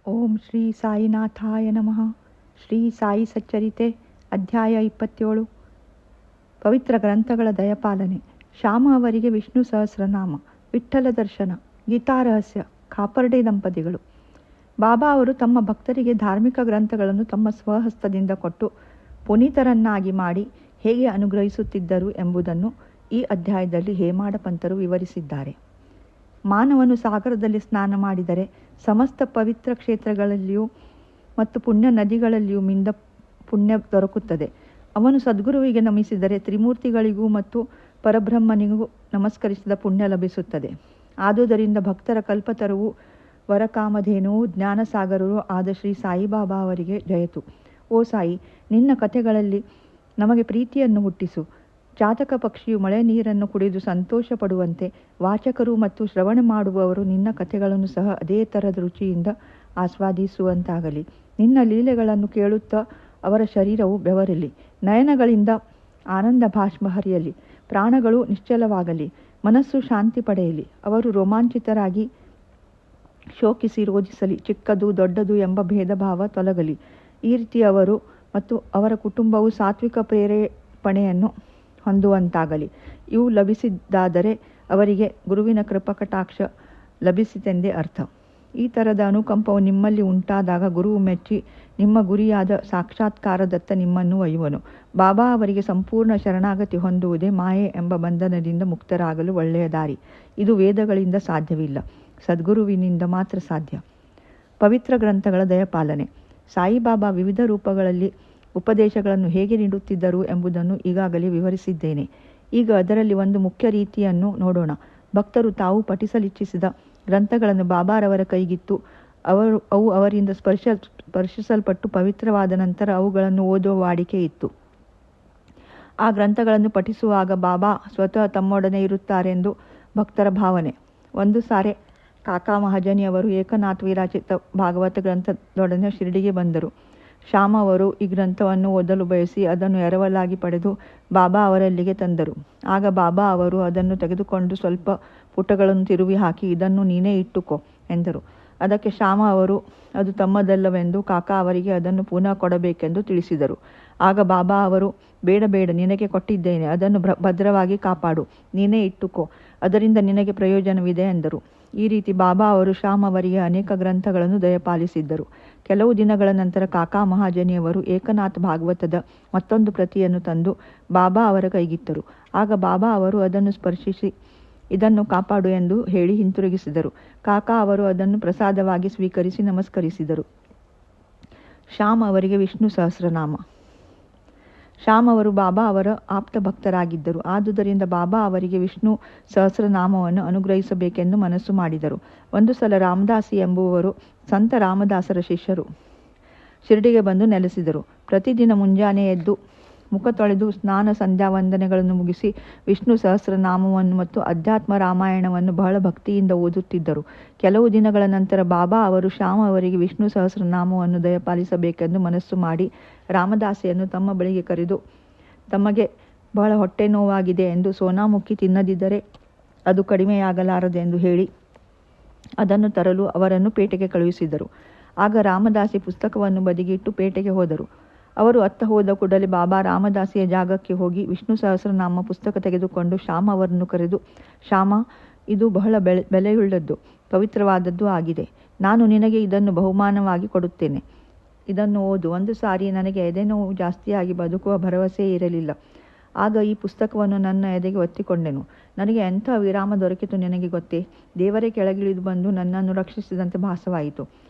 ಓಂ ಶ್ರೀ ಸಾಯಿನಾಥಾಯ ನಮಃ. ಶ್ರೀ ಸಾಯಿ ಸಚ್ಚರಿತೆ ಅಧ್ಯಾಯ 27. ಪವಿತ್ರ ಗ್ರಂಥಗಳ ದಯಪಾಲನೆ. ಶ್ಯಾಮ ಅವರಿಗೆ ವಿಷ್ಣು ಸಹಸ್ರನಾಮ, ವಿಠ್ಠಲ ದರ್ಶನ, ಗೀತಾರಹಸ್ಯ, ಕಾಪರ್ಡೆ ದಂಪತಿಗಳು. ಬಾಬಾ ಅವರು ತಮ್ಮ ಭಕ್ತರಿಗೆ ಧಾರ್ಮಿಕ ಗ್ರಂಥಗಳನ್ನು ತಮ್ಮ ಸ್ವಹಸ್ತದಿಂದ ಕೊಟ್ಟು ಪುನೀತರನ್ನಾಗಿ ಮಾಡಿ ಹೇಗೆ ಅನುಗ್ರಹಿಸುತ್ತಿದ್ದರು ಎಂಬುದನ್ನು ಈ ಅಧ್ಯಾಯದಲ್ಲಿ ಹೇಮಾಡ ಪಂತರು ವಿವರಿಸಿದ್ದಾರೆ. ಮಾನವನು ಸಾಗರದಲ್ಲಿ ಸ್ನಾನ ಮಾಡಿದರೆ ಸಮಸ್ತ ಪವಿತ್ರ ಕ್ಷೇತ್ರಗಳಲ್ಲಿಯೂ ಮತ್ತು ಪುಣ್ಯ ನದಿಗಳಲ್ಲಿಯೂ ಮಿಂದ ಪುಣ್ಯ ದೊರಕುತ್ತದೆ. ಅವನು ಸದ್ಗುರುವಿಗೆ ನಮಿಸಿದರೆ ತ್ರಿಮೂರ್ತಿಗಳಿಗೂ ಮತ್ತು ಪರಬ್ರಹ್ಮನಿಗೂ ನಮಸ್ಕರಿಸಿದ ಪುಣ್ಯ ಲಭಿಸುತ್ತದೆ. ಆದುದರಿಂದ ಭಕ್ತರ ಕಲ್ಪತರುವು ವರಕಾಮಧೇನುವು ಜ್ಞಾನಸಾಗರರು ಆದ ಶ್ರೀ ಸಾಯಿಬಾಬಾ ಅವರಿಗೆ ಜಯತು. ಓ ಸಾಯಿ, ನಿನ್ನ ಕಥೆಗಳಲ್ಲಿ ನಮಗೆ ಪ್ರೀತಿಯನ್ನು ಹುಟ್ಟಿಸು. ಚಾತಕ ಪಕ್ಷಿಯು ಮಳೆ ನೀರನ್ನು ಕುಡಿದು ಸಂತೋಷ ಪಡುವಂತೆ ವಾಚಕರು ಮತ್ತು ಶ್ರವಣ ಮಾಡುವವರು ನಿನ್ನ ಕಥೆಗಳನ್ನು ಸಹ ಅದೇ ಥರದ ರುಚಿಯಿಂದ ಆಸ್ವಾದಿಸುವಂತಾಗಲಿ. ನಿನ್ನ ಲೀಲೆಗಳನ್ನು ಕೇಳುತ್ತಾ ಅವರ ಶರೀರವು ಬೆವರಲಿ, ನಯನಗಳಿಂದ ಆನಂದ ಭಾಷ್ಮ ಹರಿಯಲಿ, ಪ್ರಾಣಗಳು ನಿಶ್ಚಲವಾಗಲಿ, ಮನಸ್ಸು ಶಾಂತಿ ಪಡೆಯಲಿ. ಅವರು ರೋಮಾಂಚಿತರಾಗಿ ಶೋಕಿಸಿ ರೋಧಿಸಲಿ, ಚಿಕ್ಕದು ದೊಡ್ಡದು ಎಂಬ ಭೇದ ಭಾವ ತೊಲಗಲಿ. ಈ ರೀತಿ ಅವರು ಮತ್ತು ಅವರ ಕುಟುಂಬವು ಸಾತ್ವಿಕ ಪ್ರೇರೇಪಣೆಯನ್ನು ಹೊಂದುವಂತಾಗಲಿ. ಇವು ಲಭಿಸಿದ್ದಾದರೆ ಅವರಿಗೆ ಗುರುವಿನ ಕೃಪಕಟಾಕ್ಷ ಲಭಿಸಿತೆಂದೇ ಅರ್ಥ. ಈ ಥರದ ಅನುಕಂಪವು ನಿಮ್ಮಲ್ಲಿ ಉಂಟಾದಾಗ ಗುರುವು ಮೆಚ್ಚಿ ನಿಮ್ಮ ಗುರಿಯಾದ ಸಾಕ್ಷಾತ್ಕಾರದತ್ತ ನಿಮ್ಮನ್ನು ಒಯ್ಯುವನು. ಬಾಬಾ ಅವರಿಗೆ ಸಂಪೂರ್ಣ ಶರಣಾಗತಿ ಹೊಂದುವುದೇ ಮಾಯೆ ಎಂಬ ಬಂಧನದಿಂದ ಮುಕ್ತರಾಗಲು ಒಳ್ಳೆಯ ದಾರಿ. ಇದು ವೇದಗಳಿಂದ ಸಾಧ್ಯವಿಲ್ಲ, ಸದ್ಗುರುವಿನಿಂದ ಮಾತ್ರ ಸಾಧ್ಯ. ಪವಿತ್ರ ಗ್ರಂಥಗಳ ದಯಪಾಲನೆ. ಸಾಯಿಬಾಬಾ ವಿವಿಧ ರೂಪಗಳಲ್ಲಿ ಉಪದೇಶಗಳನ್ನು ಹೇಗೆ ನೀಡುತ್ತಿದ್ದರು ಎಂಬುದನ್ನು ಈಗಾಗಲೇ ವಿವರಿಸಿದ್ದೇನೆ. ಈಗ ಅದರಲ್ಲಿ ಒಂದು ಮುಖ್ಯ ರೀತಿಯನ್ನು ನೋಡೋಣ. ಭಕ್ತರು ತಾವು ಪಠಿಸಲಿಚ್ಛಿಸಿದ ಗ್ರಂಥಗಳನ್ನು ಬಾಬಾರವರ ಕೈಗಿತ್ತು ಅವು ಅವರಿಂದ ಸ್ಪರ್ಶಿಸಲ್ಪಟ್ಟು ಪವಿತ್ರವಾದ ನಂತರ ಅವುಗಳನ್ನು ಓದುವ ವಾಡಿಕೆ ಇತ್ತು. ಆ ಗ್ರಂಥಗಳನ್ನು ಪಠಿಸುವಾಗ ಬಾಬಾ ಸ್ವತಃ ತಮ್ಮೊಡನೆ ಇರುತ್ತಾರೆಂದು ಭಕ್ತರ ಭಾವನೆ. ಒಂದು ಸಾರೆ ಕಾಕಾ ಮಹಾಜನಿಯವರು ಏಕನಾಥ್ ವಿರಾಚಿತ ಭಾಗವತ ಗ್ರಂಥದೊಡನೆ ಶಿರಡಿಗೆ ಬಂದರು. ಶ್ಯಾಮ ಅವರು ಈ ಗ್ರಂಥವನ್ನು ಓದಲು ಬಯಸಿ ಅದನ್ನು ಎರವಲಾಗಿ ಪಡೆದು ಬಾಬಾ ಅವರಲ್ಲಿಗೆ ತಂದರು. ಆಗ ಬಾಬಾ ಅವರು ಅದನ್ನು ತೆಗೆದುಕೊಂಡು ಸ್ವಲ್ಪ ಪುಟಗಳನ್ನು ತಿರುವಿ ಹಾಕಿ, ಇದನ್ನು ನೀನೇ ಇಟ್ಟುಕೋ ಎಂದರು. ಅದಕ್ಕೆ ಶ್ಯಾಮ ಅವರು ಅದು ತಮ್ಮದಲ್ಲವೆಂದು ಕಾಕಾ ಅವರಿಗೆ ಅದನ್ನು ಪುನಃ ಕೊಡಬೇಕೆಂದು ತಿಳಿಸಿದರು. ಆಗ ಬಾಬಾ ಅವರು, ಬೇಡ ಬೇಡ, ನಿನಗೆ ಕೊಟ್ಟಿದ್ದೇನೆ, ಅದನ್ನು ಭದ್ರವಾಗಿ ಕಾಪಾಡು, ನೀನೇ ಇಟ್ಟುಕೋ, ಅದರಿಂದ ನಿನಗೆ ಪ್ರಯೋಜನವಿದೆ ಎಂದರು. ಈ ರೀತಿ ಬಾಬಾ ಅವರು ಶ್ಯಾಮ್ ಅವರಿಗೆ ಅನೇಕ ಗ್ರಂಥಗಳನ್ನು ದಯಪಾಲಿಸಿದ್ದರು. ಕೆಲವು ದಿನಗಳ ನಂತರ ಕಾಕಾ ಮಹಾಜನಿಯವರು ಏಕನಾಥ್ ಭಾಗವತದ ಮತ್ತೊಂದು ಪ್ರತಿಯನ್ನು ತಂದು ಬಾಬಾ ಅವರ ಕೈಗಿತ್ತರು. ಆಗ ಬಾಬಾ ಅವರು ಅದನ್ನು ಸ್ಪರ್ಶಿಸಿ, ಇದನ್ನು ಕಾಪಾಡು ಎಂದು ಹೇಳಿ ಹಿಂತಿರುಗಿಸಿದರು. ಕಾಕಾ ಅವರು ಅದನ್ನು ಪ್ರಸಾದವಾಗಿ ಸ್ವೀಕರಿಸಿ ನಮಸ್ಕರಿಸಿದರು. ಶ್ಯಾಮ್ ಅವರಿಗೆ ವಿಷ್ಣು ಸಹಸ್ರನಾಮ. ಶ್ಯಾಮ್ ಅವರು ಬಾಬಾ ಅವರ ಆಪ್ತ ಭಕ್ತರಾಗಿದ್ದರು. ಆದುದರಿಂದ ಬಾಬಾ ಅವರಿಗೆ ವಿಷ್ಣು ಸಹಸ್ರನಾಮವನ್ನು ಅನುಗ್ರಹಿಸಬೇಕೆಂದು ಮನಸ್ಸು ಮಾಡಿದರು. ಒಂದು ಸಲ ರಾಮದಾಸಿ ಎಂಬುವರು ಸಂತ ರಾಮದಾಸರ ಶಿಷ್ಯರು ಶಿರಡಿಗೆ ಬಂದು ನೆಲೆಸಿದರು. ಪ್ರತಿದಿನ ಮುಂಜಾನೆ ಎದ್ದು ಮುಖ ತೊಳೆದು ಸ್ನಾನ ಸಂಧ್ಯಾ ವಂದನೆಗಳನ್ನು ಮುಗಿಸಿ ವಿಷ್ಣು ಸಹಸ್ರನಾಮವನ್ನು ಮತ್ತು ಅಧ್ಯಾತ್ಮ ರಾಮಾಯಣವನ್ನು ಬಹಳ ಭಕ್ತಿಯಿಂದ ಓದುತ್ತಿದ್ದರು. ಕೆಲವು ದಿನಗಳ ನಂತರ ಬಾಬಾ ಅವರು ಶ್ಯಾಮ ಅವರಿಗೆ ವಿಷ್ಣು ಸಹಸ್ರನಾಮವನ್ನು ದಯಪಾಲಿಸಬೇಕೆಂದು ಮನಸ್ಸು ಮಾಡಿ ರಾಮದಾಸಿಯನ್ನು ತಮ್ಮ ಬಳಿಗೆ ಕರೆದು, ತಮಗೆ ಬಹಳ ಹೊಟ್ಟೆ ನೋವಾಗಿದೆ ಎಂದು ಸೋನಾಮುಖಿ ತಿನ್ನದಿದ್ದರೆ ಅದು ಕಡಿಮೆಯಾಗಲಾರದೆಂದು ಹೇಳಿ ಅದನ್ನು ತರಲು ಅವರನ್ನು ಪೇಟೆಗೆ ಕಳುಹಿಸಿದರು. ಆಗ ರಾಮದಾಸಿ ಪುಸ್ತಕವನ್ನು ಬದಿಗಿಟ್ಟು ಪೇಟೆಗೆ ಹೋದರು. ಅವರು ಅತ್ತ ಹೋದ ಕೂಡಲೇ ಬಾಬಾ ರಾಮದಾಸಿಯ ಜಾಗಕ್ಕೆ ಹೋಗಿ ವಿಷ್ಣು ಸಹಸ್ರನಾಮ ಪುಸ್ತಕ ತೆಗೆದುಕೊಂಡು ಶ್ಯಾಮ ಅವರನ್ನು ಕರೆದು, ಶ್ಯಾಮ, ಇದು ಬಹಳ ಬೆಲೆಯುಳ್ಳದ್ದು, ಪವಿತ್ರವಾದದ್ದು ಆಗಿದೆ. ನಾನು ನಿನಗೆ ಇದನ್ನು ಬಹುಮಾನವಾಗಿ ಕೊಡುತ್ತೇನೆ. ಇದನ್ನು ಓದು. ಒಂದು ಸಾರಿ ನನಗೆ ಎದೆನೋವು ಜಾಸ್ತಿಯಾಗಿ ಬದುಕುವ ಭರವಸೆಯೇ ಇರಲಿಲ್ಲ. ಆಗ ಈ ಪುಸ್ತಕವನ್ನು ನನ್ನ ಎದೆಗೆ ಒತ್ತಿಕೊಂಡೆನು. ನನಗೆ ಎಂಥ ವಿರಾಮ ದೊರಕಿತು ನಿನಗೆ ಗೊತ್ತೇ? ದೇವರೇ ಕೆಳಗಿಳಿದು ಬಂದು ನನ್ನನ್ನು ರಕ್ಷಿಸಿದಂತೆ ಭಾಸವಾಯಿತು.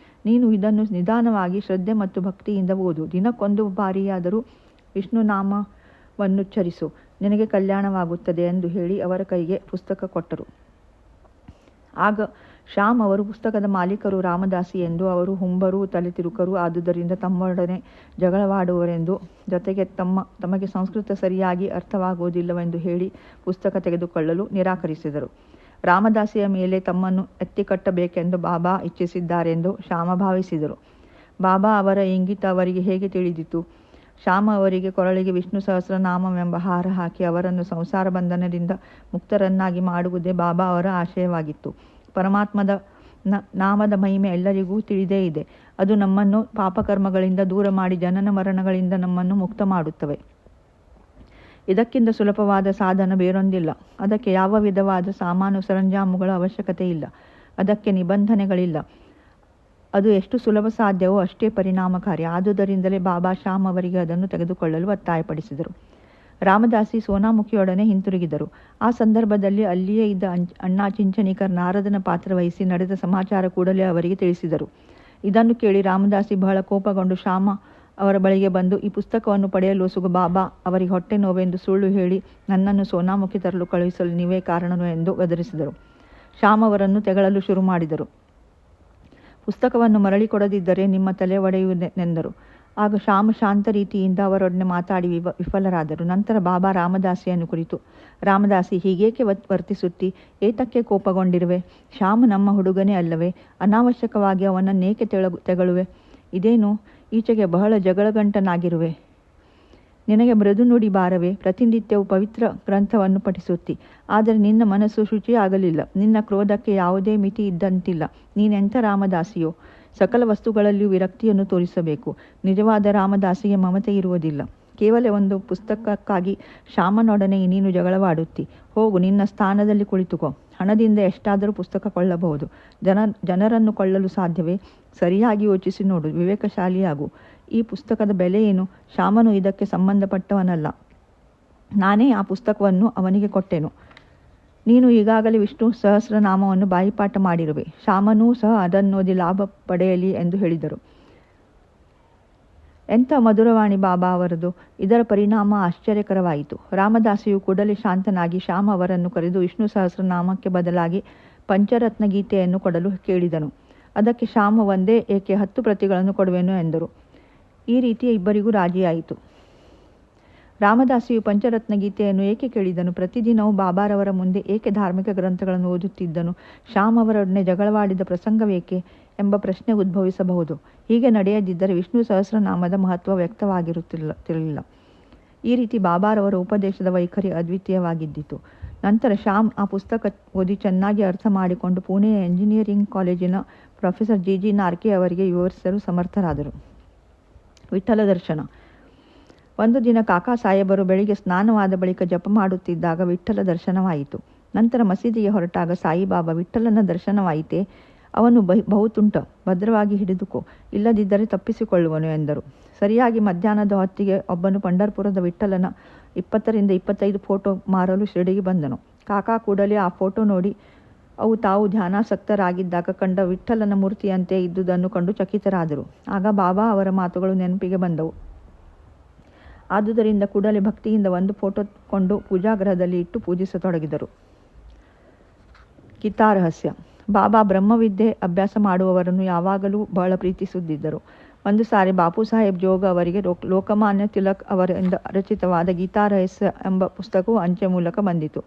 ನೀನು ಇದನ್ನು ನಿಧಾನವಾಗಿ ಶ್ರದ್ಧೆ ಮತ್ತು ಭಕ್ತಿಯಿಂದ ಓದು. ದಿನಕ್ಕೊಂದು ಬಾರಿಯಾದರೂ ವಿಷ್ಣು ನಾಮವನ್ನುಚ್ಚರಿಸು, ನಿನಗೆ ಕಲ್ಯಾಣವಾಗುತ್ತದೆ ಎಂದು ಹೇಳಿ ಅವರ ಕೈಗೆ ಪುಸ್ತಕ ಕೊಟ್ಟರು. ಆಗ ಶ್ಯಾಮ್ ಅವರು ಪುಸ್ತಕದ ಮಾಲೀಕರು ರಾಮದಾಸಿ ಎಂದು, ಅವರು ಹುಂಬರು, ತಲೆ ತಿರುಕರು, ಆದುದರಿಂದ ತಮ್ಮೊಡನೆ ಜಗಳವಾಡುವರೆಂದು, ಜೊತೆಗೆ ತಮಗೆ ಸಂಸ್ಕೃತ ಸರಿಯಾಗಿ ಅರ್ಥವಾಗುವುದಿಲ್ಲವೆಂದು ಹೇಳಿ ಪುಸ್ತಕ ತೆಗೆದುಕೊಳ್ಳಲು ನಿರಾಕರಿಸಿದರು. ರಾಮದಾಸಿಯ ಮೇಲೆ ತಮ್ಮನ್ನು ಎತ್ತಿಕಟ್ಟಬೇಕೆಂದು ಬಾಬಾ ಇಚ್ಛಿಸಿದ್ದಾರೆಂದು ಶ್ಯಾಮ ಭಾವಿಸಿದರು. ಬಾಬಾ ಅವರ ಇಂಗಿತ ಅವರಿಗೆ ಹೇಗೆ ತಿಳಿದಿತು? ಶ್ಯಾಮ ಅವರಿಗೆ ಕೊರಳಿಗೆ ವಿಷ್ಣು ಸಹಸ್ರನಾಮವೆಂಬ ಹಾರ ಹಾಕಿ ಅವರನ್ನು ಸಂಸಾರ ಬಂಧನದಿಂದ ಮುಕ್ತರನ್ನಾಗಿ ಮಾಡುವುದೇ ಬಾಬಾ ಅವರ ಆಶಯವಾಗಿತ್ತು. ಪರಮಾತ್ಮದ ನಾಮದ ಮಹಿಮೆ ಎಲ್ಲರಿಗೂ ತಿಳಿದೇ ಇದೆ. ಅದು ನಮ್ಮನ್ನು ಪಾಪಕರ್ಮಗಳಿಂದ ದೂರ ಮಾಡಿ ಜನನ ಮರಣಗಳಿಂದ ನಮ್ಮನ್ನು ಮುಕ್ತ ಮಾಡುತ್ತವೆ. ಇದಕ್ಕಿಂತ ಸುಲಭವಾದ ಸಾಧನ ಬೇರೊಂದಿಲ್ಲ. ಅದಕ್ಕೆ ಯಾವ ವಿಧವಾದ ಸಾಮಾನು ಸರಂಜಾಮುಗಳ ಅವಶ್ಯಕತೆ ಇಲ್ಲ. ಅದಕ್ಕೆ ನಿಬಂಧನೆಗಳಿಲ್ಲ. ಅದು ಎಷ್ಟು ಸುಲಭ ಸಾಧ್ಯವೋ ಅಷ್ಟೇ ಪರಿಣಾಮಕಾರಿ. ಆದುದರಿಂದಲೇ ಬಾಬಾ ಶ್ಯಾಮ್ ಅವರಿಗೆ ಅದನ್ನು ತೆಗೆದುಕೊಳ್ಳಲು ಒತ್ತಾಯಪಡಿಸಿದರು. ರಾಮದಾಸಿ ಸೋನಾಮುಖಿಯೊಡನೆ ಹಿಂತಿರುಗಿದರು. ಆ ಸಂದರ್ಭದಲ್ಲಿ ಅಲ್ಲಿಯೇ ಇದ್ದ ಅಣ್ಣಾ ಚಿಂಚಣಿಕರ್ ನಾರದನ ಪಾತ್ರ ವಹಿಸಿ ನಡೆದ ಸಮಾಚಾರ ಕೂಡಲೇ ಅವರಿಗೆ ತಿಳಿಸಿದರು. ಇದನ್ನು ಕೇಳಿ ರಾಮದಾಸಿ ಬಹಳ ಕೋಪಗೊಂಡು ಶ್ಯಾಮ ಅವರ ಬಳಿಗೆ ಬಂದು, ಈ ಪುಸ್ತಕವನ್ನು ಪಡೆಯಲು ಸುಗ ಬಾಬಾ ಅವರಿಗೆ ಹೊಟ್ಟೆ ನೋವೆಂದು ಸುಳ್ಳು ಹೇಳಿ ನನ್ನನ್ನು ಸೋನಾಮುಖಿ ತರಲು ಕಳುಹಿಸಲು ನೀವೇ ಕಾರಣನು ಎಂದು ಗದರಿಸಿದರು. ಶ್ಯಾಮ್ ಅವರನ್ನು ತೆಗಳಲು ಶುರು ಮಾಡಿದರು. ಪುಸ್ತಕವನ್ನು ಮರಳಿ ಕೊಡದಿದ್ದರೆ ನಿಮ್ಮ ತಲೆ ಒಡೆಯುವುದೆಂದರು. ಆಗ ಶ್ಯಾಮ್ ಶಾಂತ ರೀತಿಯಿಂದ ಅವರೊಡನೆ ಮಾತಾಡಿ ವಿಫಲರಾದರು. ನಂತರ ಬಾಬಾ ರಾಮದಾಸಿಯನ್ನು ಕುರಿತು, ರಾಮದಾಸಿ, ಹೀಗೇಕೆ ವರ್ತಿಸುತ್ತಿ? ಏತಕ್ಕೆ ಕೋಪಗೊಂಡಿರುವೆ? ಶ್ಯಾಮ್ ನಮ್ಮ ಹುಡುಗನೇ ಅಲ್ಲವೇ? ಅನಾವಶ್ಯಕವಾಗಿ ಅವನನ್ನೇಕೆ ತೆಗಳುವೆ? ಇದೇನು ಈಚೆಗೆ ಬಹಳ ಜಗಳಗಂಟನಾಗಿರುವೆ? ನಿನಗೆ ಮೃದು ನುಡಿ ಬಾರವೇ? ಪ್ರತಿನಿತ್ಯವೂ ಪವಿತ್ರ ಗ್ರಂಥವನ್ನು ಪಠಿಸುತ್ತಿ, ಆದರೆ ನಿನ್ನ ಮನಸ್ಸು ಶುಚಿಯಾಗಲಿಲ್ಲ. ನಿನ್ನ ಕ್ರೋಧಕ್ಕೆ ಯಾವುದೇ ಮಿತಿ ಇದ್ದಂತಿಲ್ಲ. ನೀನೆಂಥ ರಾಮದಾಸಿಯೋ? ಸಕಲ ವಸ್ತುಗಳಲ್ಲಿಯೂ ವಿರಕ್ತಿಯನ್ನು ತೋರಿಸಬೇಕು. ನಿಜವಾದ ರಾಮದಾಸಿಗೆ ಮಮತೆ ಇರುವುದಿಲ್ಲ. ಕೇವಲ ಒಂದು ಪುಸ್ತಕಕ್ಕಾಗಿ ಶ್ಯಾಮನೊಡನೆ ನೀನು ಜಗಳವಾಡುತ್ತಿ. ಹೋಗು, ನಿನ್ನ ಸ್ಥಾನದಲ್ಲಿ ಕುಳಿತುಕೋ. ಹಣದಿಂದ ಎಷ್ಟಾದರೂ ಪುಸ್ತಕ ಕೊಳ್ಳಬಹುದು. ಜನರನ್ನು ಕೊಳ್ಳಲು ಸಾಧ್ಯವೇ? ಸರಿಯಾಗಿ ಯೋಚಿಸಿ ನೋಡು, ವಿವೇಕಶಾಲಿಯಾಗು. ಈ ಪುಸ್ತಕದ ಬೆಲೆ ಏನು? ಶ್ಯಾಮನು ಇದಕ್ಕೆ ಸಂಬಂಧಪಟ್ಟವನಲ್ಲ. ನಾನೇ ಆ ಪುಸ್ತಕವನ್ನು ಅವನಿಗೆ ಕೊಟ್ಟೆನು. ನೀನು ಈಗಾಗಲೇ ವಿಷ್ಣು ಸಹಸ್ರನಾಮವನ್ನು ಬಾಯಿಪಾಠ ಮಾಡಿರುವೆ. ಶ್ಯಾಮನೂ ಸಹ ಅದನ್ನೋದಿ ಲಾಭ ಪಡೆಯಲಿ ಎಂದು ಹೇಳಿದರು. ಎಂಥ ಮಧುರವಾಣಿ ಬಾಬಾ ಅವರದು! ಇದರ ಪರಿಣಾಮ ಆಶ್ಚರ್ಯಕರವಾಯಿತು. ರಾಮದಾಸಿಯು ಕೂಡಲೇ ಶಾಂತನಾಗಿ ಶ್ಯಾಮ ಅವರನ್ನು ಕರೆದು ವಿಷ್ಣು ಸಹಸ್ರನಾಮಕ್ಕೆ ಬದಲಾಗಿ ಪಂಚರತ್ನ ಗೀತೆಯನ್ನು ಕೊಡಲು ಕೇಳಿದನು. ಅದಕ್ಕೆ ಶ್ಯಾಮ ಒಂದೇ ಏಕೆ 10 ಪ್ರತಿಗಳನ್ನು ಕೊಡುವೆನು ಎಂದರು. ಈ ರೀತಿ ಇಬ್ಬರಿಗೂ ರಾಜಿಯಾಯಿತು. ರಾಮದಾಸಿಯು ಪಂಚರತ್ನ ಗೀತೆಯನ್ನು ಏಕೆ ಕೇಳಿದನು? ಪ್ರತಿದಿನವೂ ಬಾಬಾರವರ ಮುಂದೆ ಏಕೆ ಧಾರ್ಮಿಕ ಗ್ರಂಥಗಳನ್ನು ಓದುತ್ತಿದ್ದನು? ಶ್ಯಾಮ್ ಅವರೊಡನೆ ಜಗಳವಾಡಿದ ಪ್ರಸಂಗವೇಕೆ ಎಂಬ ಪ್ರಶ್ನೆ ಉದ್ಭವಿಸಬಹುದು. ಹೀಗೆ ನಡೆಯದಿದ್ದರೆ ವಿಷ್ಣು ಸಹಸ್ರನಾಮದ ಮಹತ್ವ ವ್ಯಕ್ತವಾಗಿರುತ್ತಿರಲಿಲ್ಲ. ಈ ರೀತಿ ಬಾಬಾರವರ ಉಪದೇಶದ ವೈಖರಿ ಅದ್ವಿತೀಯವಾಗಿದ್ದಿತು. ನಂತರ ಶ್ಯಾಮ್ ಆ ಪುಸ್ತಕ ಓದಿ ಚೆನ್ನಾಗಿ ಅರ್ಥ ಮಾಡಿಕೊಂಡು ಪುಣೆಯ ಎಂಜಿನಿಯರಿಂಗ್ ಕಾಲೇಜಿನ ಪ್ರೊಫೆಸರ್ ಜಿ ನಾರ್ಕೆ ಅವರಿಗೆ ವಿವರಿಸಲು ಸಮರ್ಥರಾದರು. ವಿಠ್ಠಲ ದರ್ಶನ. ಒಂದು ದಿನ ಕಾಕಾ ಸಾಹೇಬರು ಬೆಳಿಗ್ಗೆ ಸ್ನಾನವಾದ ಬಳಿಕ ಜಪ ಮಾಡುತ್ತಿದ್ದಾಗ ವಿಠ್ಠಲ ದರ್ಶನವಾಯಿತು. ನಂತರ ಮಸೀದಿಗೆ ಹೊರಟಾಗ ಸಾಯಿಬಾಬಾ, ವಿಠ್ಠಲನ ದರ್ಶನವಾಯಿತೇ? ಅವನು ಬಹುತುಂಟ, ಭದ್ರವಾಗಿ ಹಿಡಿದುಕೋ, ಇಲ್ಲದಿದ್ದರೆ ತಪ್ಪಿಸಿಕೊಳ್ಳುವನು ಎಂದರು. ಸರಿಯಾಗಿ ಮಧ್ಯಾಹ್ನದ ಹೊತ್ತಿಗೆ ಒಬ್ಬನು ಪಂಢರ್ಪುರದ ವಿಠ್ಠಲನ 20 ರಿಂದ 25 ಫೋಟೋ ಮಾರಲು ಶಿರಡಿಗೆ ಬಂದನು. ಕಾಕಾ ಕೂಡಲೇ ಆ ಫೋಟೋ ನೋಡಿ ಅವು ತಾವು ಧ್ಯಾನಾಸಕ್ತರಾಗಿದ್ದಾಗ ಕಂಡ ವಿಠ್ಠಲನ ಮೂರ್ತಿಯಂತೆ ಇದ್ದುದನ್ನು ಕಂಡು ಚಕಿತರಾದರು. ಆಗ ಬಾಬಾ ಅವರ ಮಾತುಗಳು ನೆನಪಿಗೆ ಬಂದವು. ಆದುದರಿಂದ ಕೂಡಲೇ ಭಕ್ತಿಯಿಂದ ಒಂದು ಫೋಟೋ ಕೊಂಡು ಪೂಜಾಗೃಹದಲ್ಲಿ ಇಟ್ಟು ಪೂಜಿಸತೊಡಗಿದರು. ಗೀತಾರಹಸ್ಯ. ಬಾಬಾ ಬ್ರಹ್ಮವಿದ್ಯೆ ಅಭ್ಯಾಸ ಮಾಡುವವರನ್ನು ಯಾವಾಗಲೂ ಬಹಳ ಪ್ರೀತಿಸುತ್ತಿದ್ದರು. ಒಂದು ಸಾರಿ ಬಾಪು ಸಾಹೇಬ್ ಜೋಗ ಅವರಿಗೆ ಲೋಕಮಾನ್ಯ ತಿಲಕ್ ಅವರಿಂದ ರಚಿತವಾದ ಗೀತಾರಹಸ್ಯ ಎಂಬ ಪುಸ್ತಕವು ಅಂಚೆ ಮೂಲಕ ಬಂದಿತು.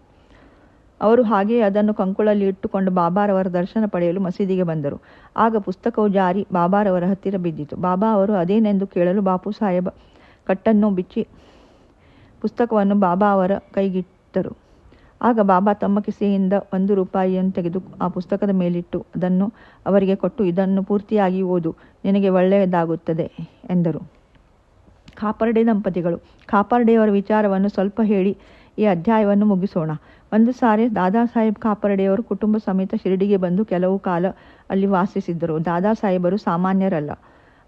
ಅವರು ಹಾಗೆಯೇ ಅದನ್ನು ಕಂಕುಳಲ್ಲಿ ಇಟ್ಟುಕೊಂಡು ಬಾಬಾರವರ ದರ್ಶನ ಪಡೆಯಲು ಮಸೀದಿಗೆ ಬಂದರು. ಆಗ ಪುಸ್ತಕವು ಜಾರಿ ಬಾಬಾರವರ ಹತ್ತಿರ ಬಿದ್ದಿತು. ಬಾಬಾ ಅವರು ಅದೇನೆಂದು ಕೇಳಲು ಬಾಪು ಸಾಹೇಬ ಕಟ್ಟನ್ನು ಬಿಚ್ಚಿ ಪುಸ್ತಕವನ್ನು ಬಾಬಾ ಅವರ ಕೈಗಿಟ್ಟರು. ಆಗ ಬಾಬಾ ತಮ್ಮ ಕಿಸೆಯಿಂದ 1 ರೂಪಾಯಿಯನ್ನು ತೆಗೆದು ಆ ಪುಸ್ತಕದ ಮೇಲಿಟ್ಟು ಅದನ್ನು ಅವರಿಗೆ ಕೊಟ್ಟು, ಇದನ್ನು ಪೂರ್ತಿಯಾಗಿ ಓದು, ನಿನಗೆ ಒಳ್ಳೆಯದಾಗುತ್ತದೆ ಎಂದರು. ಕಾಪರ್ಡೆ ದಂಪತಿಗಳು. ಕಾಪರ್ಡೆಯವರ ವಿಚಾರವನ್ನು ಸ್ವಲ್ಪ ಹೇಳಿ ಈ ಅಧ್ಯಾಯವನ್ನು ಮುಗಿಸೋಣ. ಒಂದು ಸಾರಿ ದಾದಾ ಸಾಹೇಬ್ ಕಾಪರ್ಡೆಯವರು ಕುಟುಂಬ ಸಮೇತ ಶಿರಡಿಗೆ ಬಂದು ಕೆಲವು ಕಾಲ ಅಲ್ಲಿ ವಾಸಿಸಿದ್ದರು. ದಾದಾ ಸಾಹೇಬರು ಸಾಮಾನ್ಯರಲ್ಲ.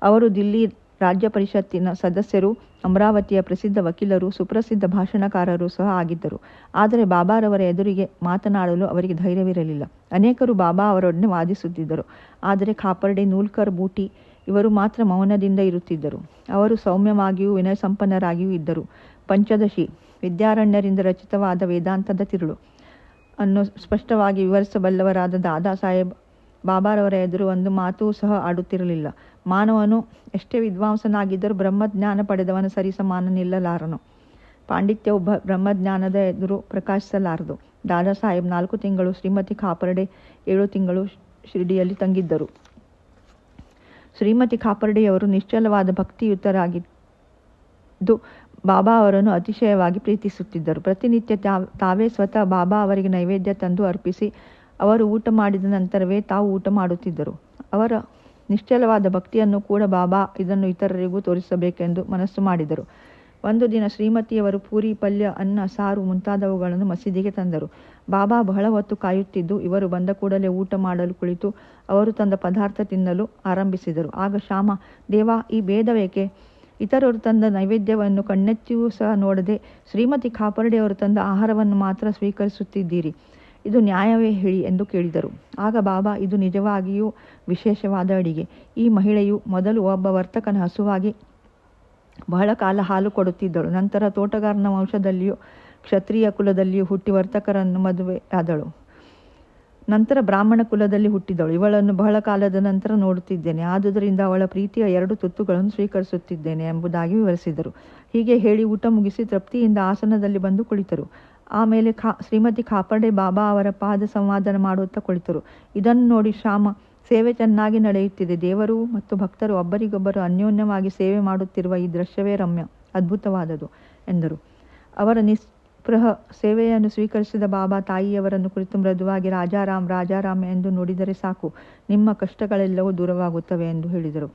ಅವರು ದಿಲ್ಲಿ ರಾಜ್ಯ ಪರಿಷತ್ತಿನ ಸದಸ್ಯರು, ಅಮರಾವತಿಯ ಪ್ರಸಿದ್ಧ ವಕೀಲರು, ಸುಪ್ರಸಿದ್ಧ ಭಾಷಣಕಾರರು ಸಹ ಆಗಿದ್ದರು. ಆದರೆ ಬಾಬಾರವರ ಎದುರಿಗೆ ಮಾತನಾಡಲು ಅವರಿಗೆ ಧೈರ್ಯವಿರಲಿಲ್ಲ. ಅನೇಕರು ಬಾಬಾ ಅವರೊಡನೆ ವಾದಿಸುತ್ತಿದ್ದರು. ಆದರೆ ಕಾಪರ್ಡೆ, ನೂಲ್ಕರ್, ಬೂಟಿ ಇವರು ಮಾತ್ರ ಮೌನದಿಂದ ಇರುತ್ತಿದ್ದರು. ಅವರು ಸೌಮ್ಯವಾಗಿಯೂ ವಿನಯಸಂಪನ್ನರಾಗಿಯೂ ಇದ್ದರು. ಪಂಚದಶಿ, ವಿದ್ಯಾರಣ್ಯರಿಂದ ರಚಿತವಾದ ವೇದಾಂತದ ತಿರುಳು ಅನ್ನು ಸ್ಪಷ್ಟವಾಗಿ ವಿವರಿಸಬಲ್ಲವರಾದ ದಾದಾ ಸಾಹೇಬ್ ಬಾಬಾರವರ ಎದುರು ಒಂದು ಮಾತೂ ಸಹ ಆಡುತ್ತಿರಲಿಲ್ಲ. ಮಾನವನು ಎಷ್ಟೇ ವಿದ್ವಾಂಸನಾಗಿದ್ದರೂ ಬ್ರಹ್ಮಜ್ಞಾನ ಪಡೆದವನ ಸರಿಸಮಾನ ನಿಲ್ಲಲಾರನು. ಪಾಂಡಿತ್ಯವು ಬ್ರಹ್ಮಜ್ಞಾನದ ಎದುರು ಪ್ರಕಾಶಿಸಲಾರದು. ದಾದಾ ಸಾಹೇಬ್ 4 ತಿಂಗಳು, ಶ್ರೀಮತಿ ಕಾಪರ್ಡೆ 7 ತಿಂಗಳು ಶಿರಡಿಯಲ್ಲಿ ತಂಗಿದ್ದರು. ಶ್ರೀಮತಿ ಕಾಪರ್ಡೆಯವರು ನಿಶ್ಚಲವಾದ ಭಕ್ತಿಯುತರಾಗಿದ್ದು ಬಾಬಾ ಅವರನ್ನು ಅತಿಶಯವಾಗಿ ಪ್ರೀತಿಸುತ್ತಿದ್ದರು. ಪ್ರತಿನಿತ್ಯ ತಾವೇ ಸ್ವತಃ ಬಾಬಾ ಅವರಿಗೆ ನೈವೇದ್ಯ ತಂದು ಅರ್ಪಿಸಿ ಅವರು ಊಟ ಮಾಡಿದ ನಂತರವೇ ತಾವು ಊಟ ಮಾಡುತ್ತಿದ್ದರು. ಅವರ ನಿಶ್ಚಲವಾದ ಭಕ್ತಿಯನ್ನು ಕೂಡ ಬಾಬಾ ಇದನ್ನು ಇತರರಿಗೂ ತೋರಿಸಬೇಕೆಂದು ಮನಸ್ಸು ಮಾಡಿದರು. ಒಂದು ದಿನ ಶ್ರೀಮತಿಯವರು ಪೂರಿ, ಪಲ್ಯ, ಅನ್ನ, ಸಾರು ಮುಂತಾದವುಗಳನ್ನು ಮಸೀದಿಗೆ ತಂದರು. ಬಾಬಾ ಬಹಳ ಹೊತ್ತು ಕಾಯುತ್ತಿದ್ದು ಇವರು ಬಂದ ಕೂಡಲೇ ಊಟ ಮಾಡಲು ಕುಳಿತು ಅವರು ತಂದ ಪದಾರ್ಥ ತಿನ್ನಲು ಆರಂಭಿಸಿದರು. ಆಗ ಶ್ಯಾಮ, ದೇವಾ, ಈ ಭೇದವೇಕೆ? ಇತರರು ತಂದ ನೈವೇದ್ಯವನ್ನು ಕಣ್ಣೆತ್ತಿಯೂ ಸಹ ನೋಡದೆ ಶ್ರೀಮತಿ ಖಾಪರ್ಡೆಯವರು ತಂದ ಆಹಾರವನ್ನು ಮಾತ್ರ ಸ್ವೀಕರಿಸುತ್ತಿದ್ದೀರಿ. ಇದು ನ್ಯಾಯವೇ ಹೇಳಿ ಎಂದು ಕೇಳಿದರು. ಆಗ ಬಾಬಾ, ಇದು ನಿಜವಾಗಿಯೂ ವಿಶೇಷವಾದ ಅಡಿಗೆ. ಈ ಮಹಿಳೆಯು ಮೊದಲು ಒಬ್ಬ ವರ್ತಕನ ಹಸುವಾಗಿ ಬಹಳ ಕಾಲ ಹಾಲು ಕೊಡುತ್ತಿದ್ದಳು. ನಂತರ ತೋಟಗಾರನ ವಂಶದಲ್ಲಿಯೂ ಕ್ಷತ್ರಿಯ ಕುಲದಲ್ಲಿಯೂ ಹುಟ್ಟಿ ವರ್ತಕರನ್ನು ಮದುವೆ ಆದಳು. ನಂತರ ಬ್ರಾಹ್ಮಣ ಕುಲದಲ್ಲಿ ಹುಟ್ಟಿದಳು. ಇವಳನ್ನು ಬಹಳ ಕಾಲದ ನಂತರ ನೋಡುತ್ತಿದ್ದೇನೆ. ಆದುದರಿಂದ ಅವಳ ಪ್ರೀತಿಯ 2 ತುತ್ತುಗಳನ್ನು ಸ್ವೀಕರಿಸುತ್ತಿದ್ದೇನೆ ಎಂಬುದಾಗಿ ವಿವರಿಸಿದರು. ಹೀಗೆ ಹೇಳಿ ಊಟ ಮುಗಿಸಿ ತೃಪ್ತಿಯಿಂದ ಆಸನದಲ್ಲಿ ಬಂದು ಕುಳಿತರು. ಆಮೇಲೆ ಶ್ರೀಮತಿ ಖಾಪರ್ಡೆ ಬಾಬಾ ಅವರ ಪಾದ ಸಂವಾದನ ಮಾಡುತ್ತಾ ಕುಳಿತರು. ಇದನ್ನು ನೋಡಿ ಶ್ಯಾಮ, ಸೇವೆ ಚೆನ್ನಾಗಿ ನಡೆಯುತ್ತಿದೆ. ದೇವರು ಮತ್ತು ಭಕ್ತರು ಒಬ್ಬರಿಗೊಬ್ಬರು ಅನ್ಯೋನ್ಯವಾಗಿ ಸೇವೆ ಮಾಡುತ್ತಿರುವ ಈ ದೃಶ್ಯವೇ ರಮ್ಯ, ಅದ್ಭುತವಾದದು ಎಂದರು. ಅವರ ನಿಸ್ಪೃಹ ಸೇವೆಯನ್ನು ಸ್ವೀಕರಿಸಿದ ಬಾಬಾ ತಾಯಿಯವರನ್ನು ಕುರಿತು ಮೃದುವಾಗಿ, ರಾಜಾರಾಮ್, ರಾಜಾರಾಮ್ ಎಂದು ನುಡಿದರೆ ಸಾಕು, ನಿಮ್ಮ ಕಷ್ಟಗಳೆಲ್ಲವೂ ದೂರವಾಗುತ್ತವೆ ಎಂದು ಹೇಳಿದರು.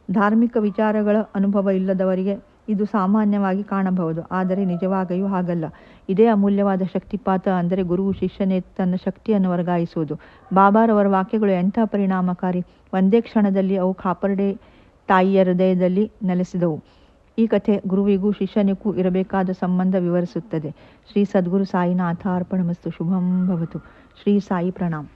ಧಾರ್ಮಿಕ ವಿಚಾರಗಳ ಅನುಭವ ಇಲ್ಲದವರಿಗೆ ಇದು ಸಾಮಾನ್ಯವಾಗಿ ಕಾಣಬಹುದು. ಆದರೆ ನಿಜವಾಗಿಯೂ ಹಾಗಲ್ಲ. ಇದೇ ಅಮೂಲ್ಯವಾದ ಶಕ್ತಿಪಾತ. ಅಂದರೆ ಗುರುವು ಶಿಷ್ಯನೇ ತನ್ನ ಶಕ್ತಿಯನ್ನು ವರ್ಗಾಯಿಸುವುದು. ಬಾಬಾರವರ ವಾಕ್ಯಗಳು ಎಂಥ ಪರಿಣಾಮಕಾರಿ! ಒಂದೇ ಕ್ಷಣದಲ್ಲಿ ಅವು ಖಾಪರ್ಡೆ ತಾಯಿಯ ಹೃದಯದಲ್ಲಿ ನೆಲೆಸಿದವು. ಈ ಕಥೆ ಗುರುವಿಗೂ ಶಿಷ್ಯನಿಗೂ ಇರಬೇಕಾದ ಸಂಬಂಧ ವಿವರಿಸುತ್ತದೆ. ಶ್ರೀ ಸದ್ಗುರು ಸಾಯಿನಾಥ ಅರ್ಪಣಮಸ್ತು. ಶುಭಂ ಭವತು. ಶ್ರೀ ಸಾಯಿ ಪ್ರಣಾಮ್.